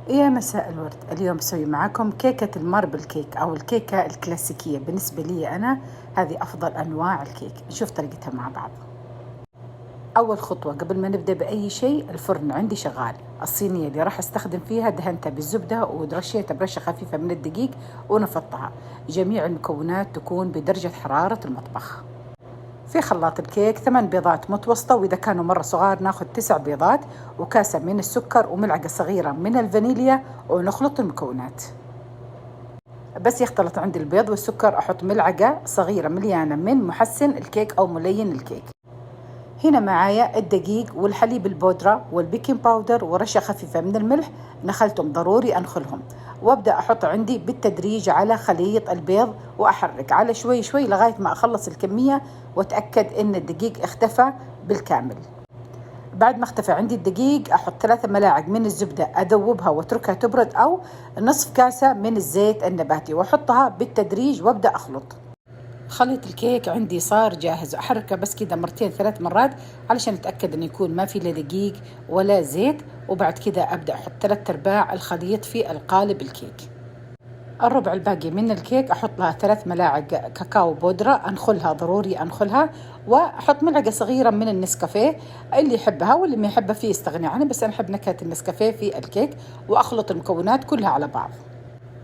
يا مساء الورد. اليوم بسوي معاكم كيكة الماربل كيك أو الكيكة الكلاسيكية. بالنسبة لي أنا هذه أفضل أنواع الكيك. نشوف طريقتها مع بعض. أول خطوة قبل ما نبدأ بأي شيء، الفرن عندي شغال. الصينية اللي راح أستخدم فيها دهنتها بالزبدة ورشيتها برشة خفيفة من الدقيق ونفضتها. جميع المكونات تكون بدرجة حرارة المطبخ. في خلاط الكيك 8 بيضات متوسطة، وإذا كانوا مرة صغار ناخذ 9 بيضات، وكاسة من السكر، وملعقة صغيرة من الفانيليا، ونخلط المكونات. بس يختلط عندي البيض والسكر أحط ملعقة صغيرة مليانة من محسن الكيك أو ملين الكيك. هنا معايا الدقيق والحليب البودرة والبيكنج باودر ورشة خفيفة من الملح، نخلتهم ضروري أنخلهم، وابدأ أحط عندي بالتدريج على خليط البيض وأحرك على شوي شوي لغاية ما أخلص الكمية وأتأكد إن الدقيق اختفى بالكامل. بعد ما اختفى عندي الدقيق أحط 3 ملاعق من الزبدة أذوبها واتركها تبرد، أو نصف كاسة من الزيت النباتي وأحطها بالتدريج وابدأ أخلط. خليط الكيك عندي صار جاهز، أحركه بس كده 2-3 مرات علشان أتأكد أن يكون ما في لا دقيق ولا زيت. وبعد كده أبدأ أحط 3/4 الخليط في القالب الكيك. الربع الباقي من الكيك أحط لها 3 ملاعق كاكاو بودرة، أنخلها ضروري أنخلها، وأحط ملعقة صغيرة من النسكافيه. اللي يحبها واللي ما يحبها فيه يستغني عنها، بس أنا أحب نكهة النسكافيه في الكيك. وأخلط المكونات كلها على بعض،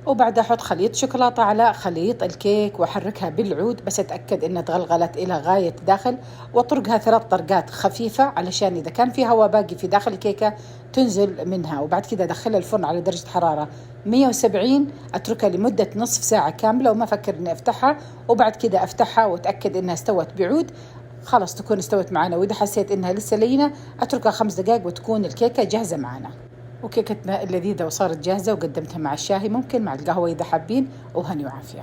وبعدها أحط خليط شوكولاتة على خليط الكيك وأحركها بالعود بس أتأكد إنها تغلغلت إلى غاية داخل، وأطرقها 3 طرقات خفيفة علشان إذا كان في هواء باقي في داخل الكيكة تنزل منها. وبعد كده أدخلها الفرن على درجة حرارة 170، أتركها لمدة نصف ساعة كاملة وما أفكر إني أفتحها. وبعد كده أفتحها وأتأكد إنها استوت بعود، خلاص تكون استوت معنا. وإذا حسيت إنها لسه لينة أتركها 5 دقائق وتكون الكيكة جاهزة معنا. وكيكتنا اللذيذة وصارت جاهزة، وقدمتها مع الشاهي، ممكن مع القهوة إذا حابين، وهني وعافية.